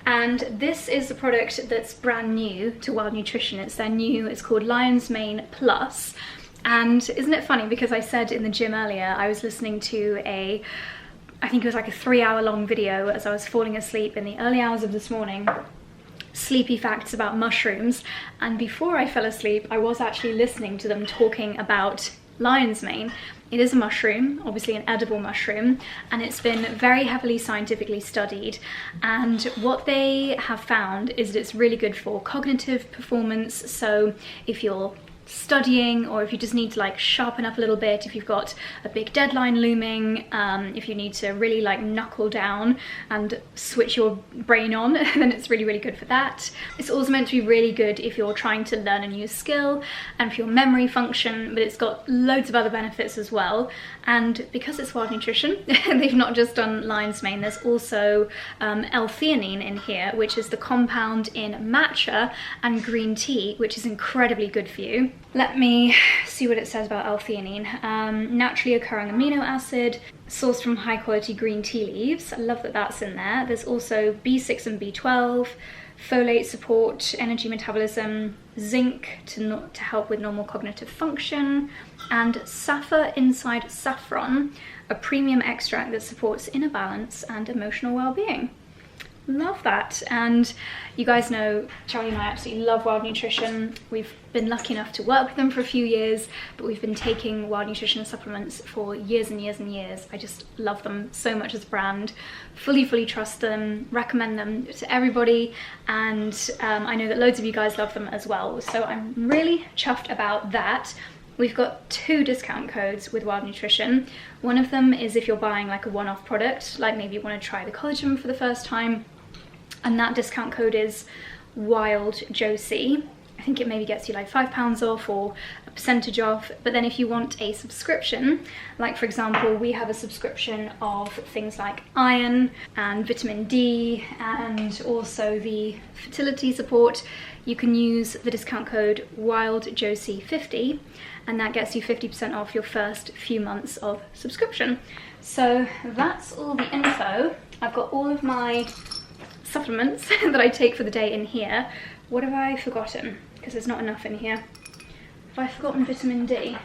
And this is a product that's brand new to Wild Nutrition. It's called Lion's Mane Plus. And isn't it funny, because I said in the gym earlier, I was listening to I think it was like a 3-hour long video as I was falling asleep in the early hours of this morning, sleepy facts about mushrooms. And before I fell asleep, I was actually listening to them talking about lion's mane. It is a mushroom, obviously an edible mushroom, and it's been very heavily scientifically studied. And what they have found is that it's really good for cognitive performance. So if you're studying, or if you just need to like sharpen up a little bit, if you've got a big deadline looming, if you need to really like knuckle down and switch your brain on, then it's really, really good for that. It's also meant to be really good if you're trying to learn a new skill and for your memory function, but it's got loads of other benefits as well. And because it's Wild Nutrition, they've not just done lion's mane, there's also L-theanine in here, which is the compound in matcha and green tea, which is incredibly good for you. Let me see what it says about L-theanine. Naturally occurring amino acid, sourced from high quality green tea leaves. I love that that's in there. There's also B6 and B12, folate support, energy metabolism, zinc to help with normal cognitive function, and Saffir Inside Saffron, a premium extract that supports inner balance and emotional well-being. Love that. And you guys know Charlie and I absolutely love Wild Nutrition. We've been lucky enough to work with them for a few years, but we've been taking Wild Nutrition supplements for years and years and years. I just love them so much as a brand, fully trust them, recommend them to everybody, and I know that loads of you guys love them as well, so I'm really chuffed about that. We've got 2 discount codes with Wild Nutrition. One of them is if you're buying like a one-off product, like maybe you want to try the collagen for the first time, and that discount code is 𝑭𝒊𝒏𝒅. I think it maybe gets you like £5 off or a percentage off. But then if you want a subscription, like for example, we have a subscription of things like iron and vitamin D and also the fertility support, you can use the discount code 𝑭𝒊𝒏𝒅50, and that gets you 50% off your first few months of subscription. So that's all the info. I've got all of my supplements that I take for the day in here. What have I forgotten? Because there's not enough in here. Have I forgotten vitamin D?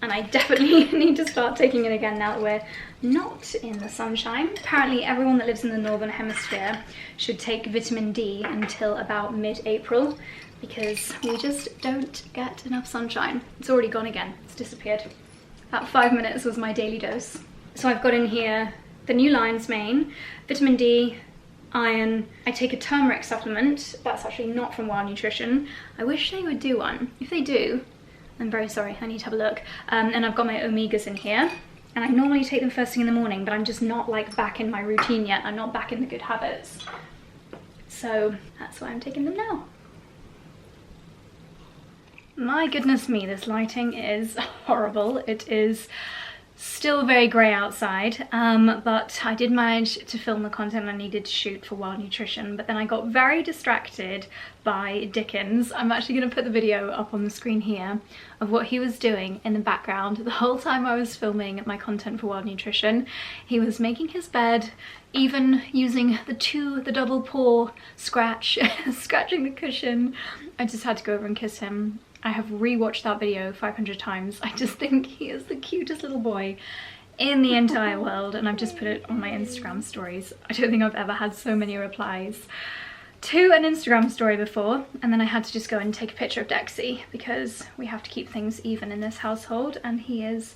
And I definitely need to start taking it again now that we're not in the sunshine. Apparently everyone that lives in the northern hemisphere should take vitamin D until about mid-April, because we just don't get enough sunshine. It's already gone again, it's disappeared. About 5 minutes was my daily dose. So I've got in here the new lion's mane, vitamin D, iron. I take a turmeric supplement. That's actually not from Wild Nutrition. I wish they would do one. If they do, I'm very sorry, I need to have a look. And I've got my omegas in here. And I normally take them first thing in the morning, but I'm just not like back in my routine yet. I'm not back in the good habits. So that's why I'm taking them now. My goodness me, this lighting is horrible. It is still very grey outside, but I did manage to film the content I needed to shoot for Wild Nutrition, but then I got very distracted by Dickens. I'm actually going to put the video up on the screen here of what he was doing in the background the whole time I was filming my content for Wild Nutrition. He was making his bed, even using the double paw scratch, scratching the cushion. I just had to go over and kiss him. I have rewatched that video 500 times. I just think he is the cutest little boy in the entire world, and I've just put it on my Instagram stories. I don't think I've ever had so many replies to an Instagram story before, and then I had to just go and take a picture of Dexy because we have to keep things even in this household, and he is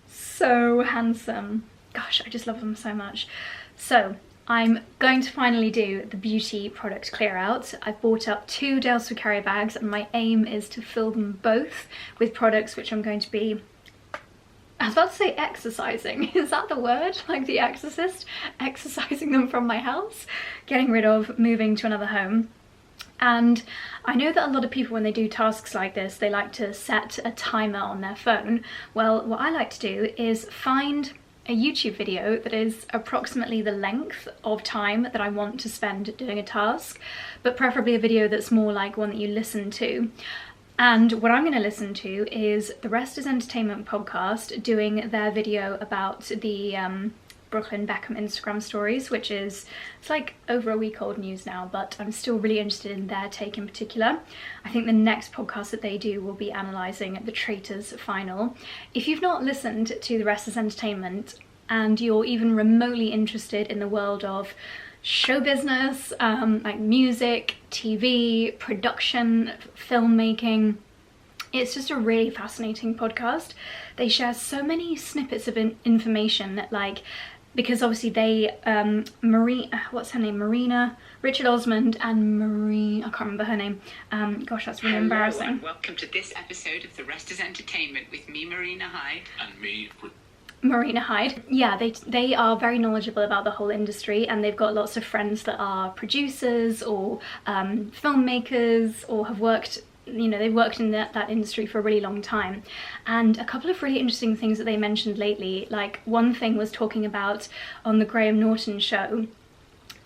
so handsome. Gosh, I just love him so much. So I'm going to finally do the beauty product clear out. I've bought up 2 𝑭𝒊𝒏𝒅 bags, and my aim is to fill them both with products which I'm going to be, I was about to say exercising. Is that the word? Like The Exorcist? Exercising them from my house, getting rid of, moving to another home. And I know that a lot of people, when they do tasks like this, they like to set a timer on their phone. Well, what I like to do is find a YouTube video that is approximately the length of time that I want to spend doing a task, but preferably a video that's more like one that you listen to. And what I'm going to listen to is the Rest is Entertainment podcast doing their video about the Brooklyn Beckham Instagram stories, which is, it's like over a week old news now, but I'm still really interested in their take in particular. I think the next podcast that they do will be analysing the Traitors final. If you've not listened to the Rest is Entertainment and you're even remotely interested in the world of show business, like music, TV, production, filmmaking, it's just a really fascinating podcast. They share so many snippets of information, like, because obviously they, what's her name, Marina, Richard Osmond and Marie, I can't remember her name. Gosh, that's really embarrassing. And welcome to this episode of The Rest is Entertainment with me, Marina Hyde. And me, Marina Hyde. Yeah, they are very knowledgeable about the whole industry, and they've got lots of friends that are producers or filmmakers, or have worked, you know, they've worked in that industry for a really long time. And a couple of really interesting things that they mentioned lately, like one thing was talking about on the Graham Norton show,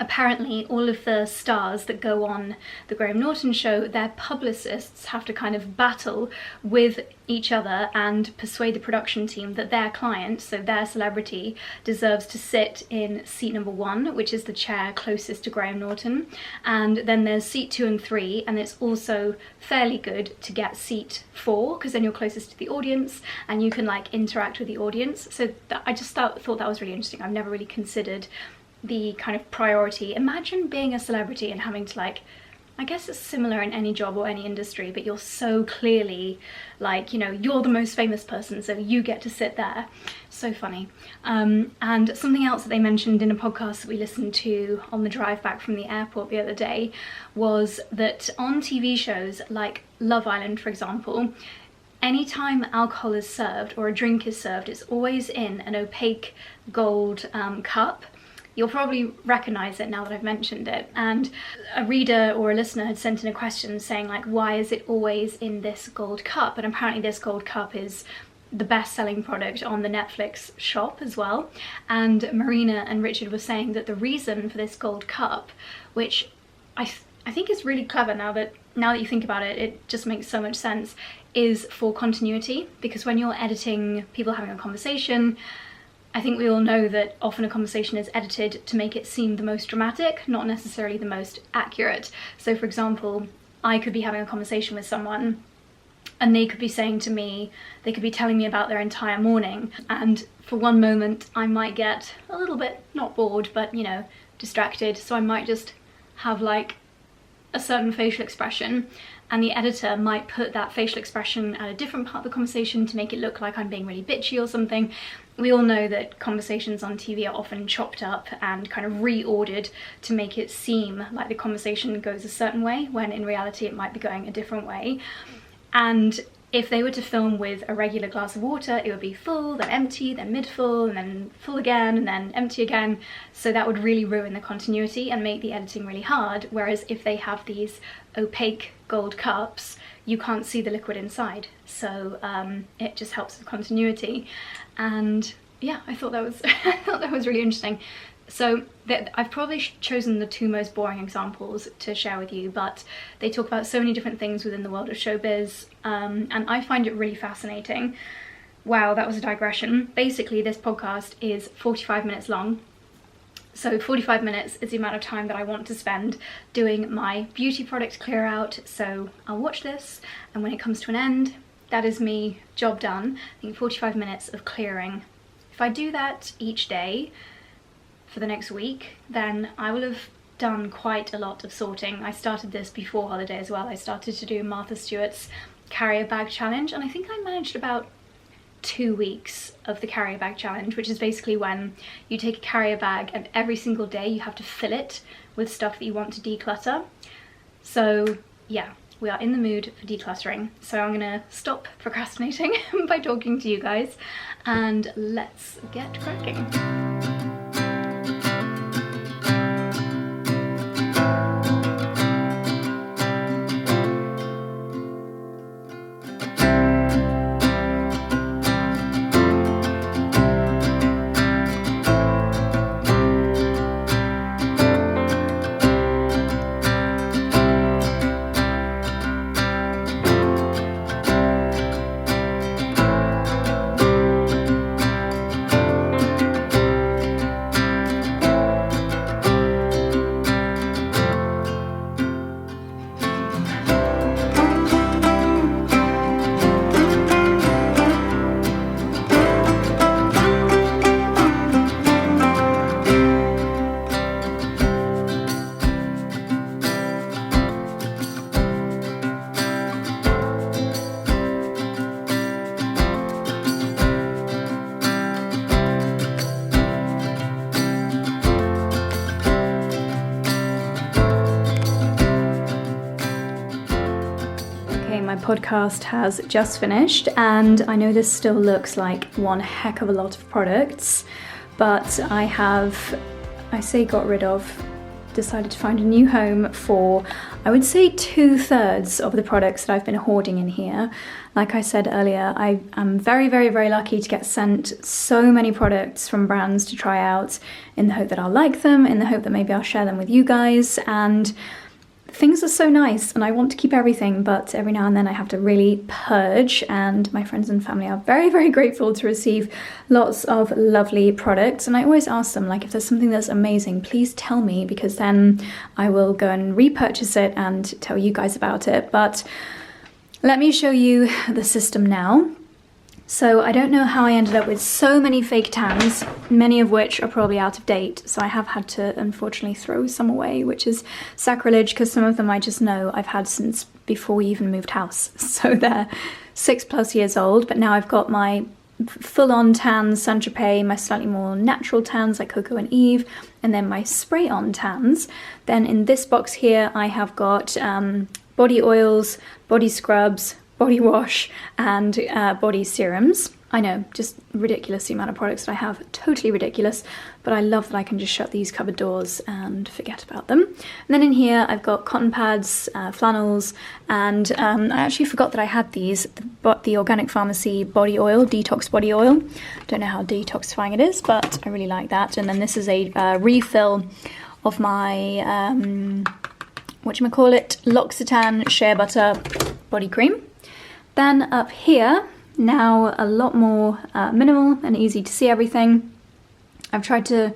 apparently all of the stars that go on the Graham Norton show, their publicists have to kind of battle with each other and persuade the production team that their client, so their celebrity, deserves to sit in seat number 1, which is the chair closest to Graham Norton, and then there's seat 2 and 3, and it's also fairly good to get seat 4 because then you're closest to the audience and you can like interact with the audience. So I just thought that was really interesting. I've never really considered the kind of priority. Imagine being a celebrity and having to, like, I guess it's similar in any job or any industry, but you're so clearly like, you know, you're the most famous person, so you get to sit there. So funny. And something else that they mentioned in a podcast that we listened to on the drive back from the airport the other day was that on TV shows like Love Island, for example, anytime alcohol is served or a drink is served, it's always in an opaque gold cup. You'll probably recognise it now that I've mentioned it. And a reader or a listener had sent in a question saying, like, why is it always in this gold cup? And apparently this gold cup is the best-selling product on the Netflix shop as well. And Marina and Richard were saying that the reason for this gold cup, which I think is really clever now that you think about it, it just makes so much sense, is for continuity. Because when you're editing people having a conversation, I think we all know that often a conversation is edited to make it seem the most dramatic, not necessarily the most accurate. So for example, I could be having a conversation with someone and they could be saying to me, they could be telling me about their entire morning, and for one moment I might get a little bit, not bored, but you know, distracted, so I might just have like a certain facial expression, and the editor might put that facial expression at a different part of the conversation to make it look like I'm being really bitchy or something. We all know that conversations on TV are often chopped up and kind of reordered to make it seem like the conversation goes a certain way, when in reality it might be going a different way. And if they were to film with a regular glass of water, it would be full, then empty, then mid-full, and then full again, and then empty again. So that would really ruin the continuity and make the editing really hard. Whereas if they have these opaque gold cups, you can't see the liquid inside. So it just helps with continuity. And yeah, I thought that was really interesting. So I've probably chosen the two most boring examples to share with you, but they talk about so many different things within the world of showbiz, and I find it really fascinating. Wow, that was a digression. Basically, this podcast is 45 minutes long. So 45 minutes is the amount of time that I want to spend doing my beauty product clear out. So I'll watch this, and when it comes to an end, that is me, job done. I think 45 minutes of clearing. If I do that each day for the next week, then I will have done quite a lot of sorting. I started this before holiday as well. I started to do Martha Stewart's carrier bag challenge, and I think I managed about 2 weeks of the carrier bag challenge, which is basically when you take a carrier bag and every single day you have to fill it with stuff that you want to declutter. So yeah, we are in the mood for decluttering. So I'm gonna stop procrastinating by talking to you guys, and let's get cracking. Podcast has just finished, and I know this still looks like one heck of a lot of products, but I decided to find a new home for, I would say, 2/3 of the products that I've been hoarding in here. Like I said earlier, I am very, very, very lucky to get sent so many products from brands to try out, in the hope that I'll like them, in the hope that maybe I'll share them with you guys. And things are so nice, and I want to keep everything, but every now and then I have to really purge, and my friends and family are very, very grateful to receive lots of lovely products. And I always ask them, like, if there's something that's amazing, please tell me, because then I will go and repurchase it and tell you guys about it. But let me show you the system now. So I don't know how I ended up with so many fake tans, many of which are probably out of date. So I have had to unfortunately throw some away, which is sacrilege, because some of them I just know I've had since before we even moved house. So they're 6+ years old, but now I've got my full-on tans, 𝑭𝒐𝑗, my slightly more natural tans like Coco and Eve, and then my spray-on tans. Then in this box here I have got body oils, body scrubs, body wash, and body serums. I know, just ridiculous the amount of products that I have, totally ridiculous, but I love that I can just shut these cupboard doors and forget about them. And then in here I've got cotton pads, flannels, and I actually forgot that I had these, the Organic Pharmacy body oil, detox body oil. Don't know how detoxifying it is, but I really like that. And then this is a refill of my L'Occitane Shea Butter body cream. Then up here, now a lot more minimal and easy to see everything. I've tried to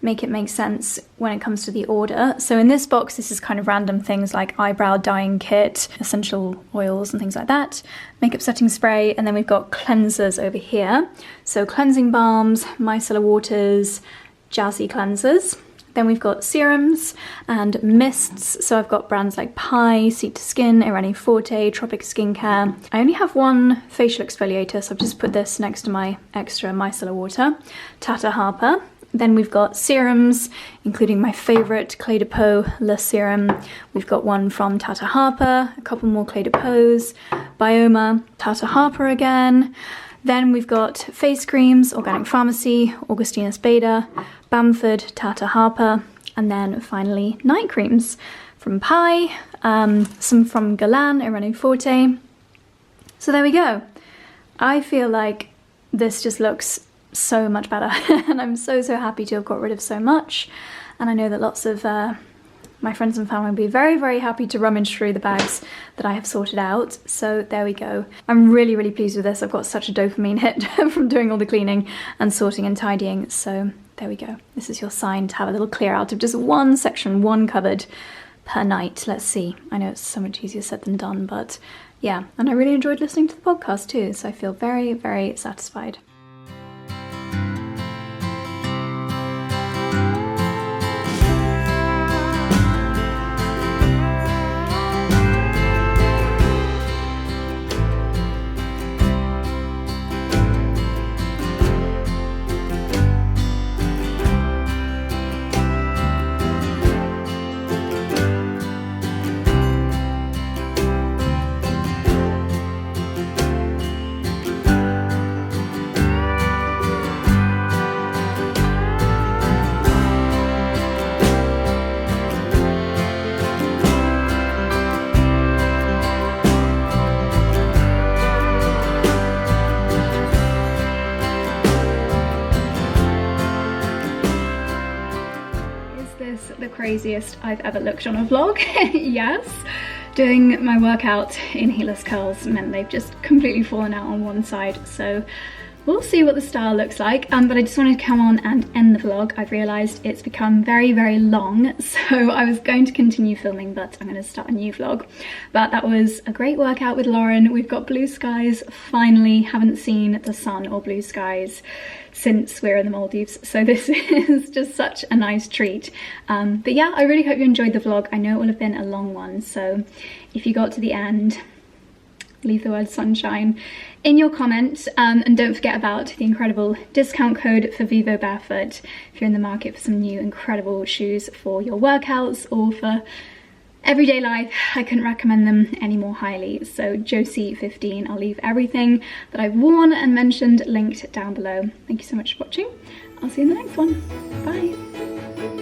make it make sense when it comes to the order. So in this box, this is kind of random things like eyebrow dyeing kit, essential oils and things like that, makeup setting spray, and then we've got cleansers over here. So cleansing balms, micellar waters, Josie cleansers. Then we've got serums and mists. So I've got brands like 𝑃𝑖, Seat to Skin, 𝑭𝒂𝒐 Forte, Tropic Skincare. I only have one facial exfoliator, so I've just put this next to my extra micellar water, 𝑑𝑗𝒂𝒂. Then we've got serums, including my favourite 𝘿𝙤𝙗 Le Serum. We've got one from 𝑑𝒂𝒂𝒂, a couple more 𝘿𝙤𝙗s, Bioma, 𝑑𝒂𝒂𝒂 again. Then we've got face creams, Organic Pharmacy, Augustinus Bader, Bamford, 𝑑𝒂𝒂𝒂, and then finally night creams from 𝑃𝑖, some from Guerlain, 𝑭𝒂𝒐 Forte. So there we go. I feel like this just looks so much better and I'm so happy to have got rid of so much, and I know that lots of my friends and family will be very happy to rummage through the bags that I have sorted out. So there we go. I'm really pleased with this. I've got such a dopamine hit from doing all the cleaning and sorting and tidying, so there we go. This is your sign to have a little clear out of just one section, one cupboard per night. Let's see. I know it's so much easier said than done, but yeah, and I really enjoyed listening to the podcast too, so I feel very satisfied. The craziest I've ever looked on a vlog. Yes, doing my workout in heelless curls meant they've just completely fallen out on one side, so we'll see what the style looks like. But I just wanted to come on and end the vlog. I've realised it's become very long, so I was going to continue filming, but I'm going to start a new vlog. But that was a great workout with Lauren. We've got blue skies finally. Haven't seen the sun or blue skies since we're in the Maldives, so this is just such a nice treat. But yeah, I really hope you enjoyed the vlog. I know it will have been a long one, so if you got to the end, leave the word sunshine in your comments, and don't forget about the incredible discount code for 𝑭𝒊𝒏𝒅 Barefoot if you're in the market for some new incredible shoes for your workouts or for everyday life. I couldn't recommend them any more highly. So Josie 15, I'll leave everything that I've worn and mentioned linked down below. Thank you so much for watching. I'll see you in the next one. Bye.